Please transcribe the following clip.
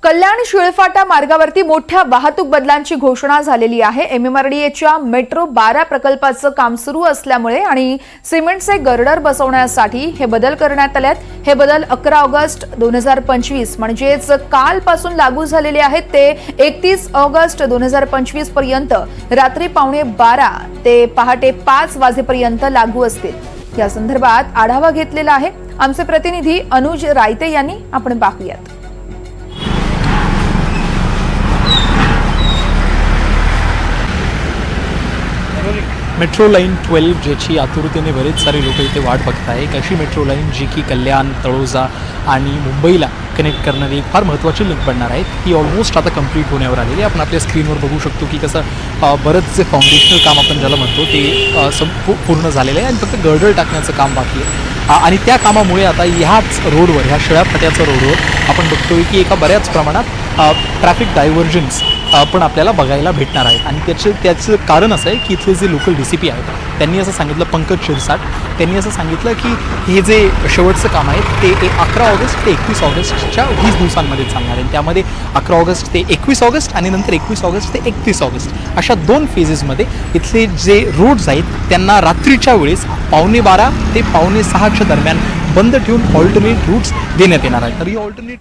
कल्याण शिळफाटा मार्गावरती मोठ्या वाहतूक बदलांची घोषणा झालेली आहे। एमएमआरडीएच्या मेट्रो 12 प्रकल्पाचं काम सुरू असल्यामुळे आणि सिमेंटचे गर्डर बसवण्यासाठी हे बदल करण्यात आलेत। हे बदल 11 ऑगस्ट 2025 म्हणजेच कालपासून लागू झालेले आहेत ते 31 ऑगस्ट 2025 पर्यंत रात्री 12:15 ते पहाटे 5 वाजेपर्यंत लागू असतील। या संदर्भात आढावा घेतलेला आहे आमचे प्रतिनिधी अनुज रायते यांनी। आपण पाहूयात। मेट्रो लाईन 12 ज्याची आतुरतेने बरेच सारे लोक इथे वाट बघताय। एक अशी मेट्रो लाईन जी की कल्याण, तळोजा आणि मुंबईला कनेक्ट करणारी एक फार महत्त्वाची लिंक बनणार आहे। ती ऑलमोस्ट आता कंप्लीट होण्यावर आलेली आहे। आपण आपल्या स्क्रीनवर बघू शकतो की कसं बरंच जे फाउंडेशनल काम आपण ज्याला म्हणतो ते पूर्ण झालेलं आहे आणि फक्त गर्डर टाकण्याचं काम बाकी आहे। आणि त्या कामामुळे आता ह्याच रोडवर, ह्या शिळ्या फाट्याच्या रोडवर आपण बघतोय की एका बऱ्याच प्रमाणात ट्रॅफिक डायव्हर्जन्स पण आपल्याला बघायला भेटणार आहेत। आणि त्याचं कारण असं आहे की इथले जे लोकल DCP आहेत त्यांनी असं सांगितलं, पंकज शिरसाट, त्यांनी असं सांगितलं की हे जे शेवटचं काम आहे ते 11 ऑगस्ट ते 21 ऑगस्टच्या 20 दिवसांमध्ये चालणार आहे। त्यामध्ये 11 ऑगस्ट ते 21 ऑगस्ट आणि नंतर 21 ऑगस्ट ते 31 ऑगस्ट अशा 2 फेजेसमध्ये इथले जे रोड्स आहेत त्यांना रात्रीच्या वेळेस 12:15 ते 6:15च्या दरम्यान बंद ठेवून ऑल्टरनेट रूट्स देण्यात येणार आहेत। तर ही ऑल्टरनेट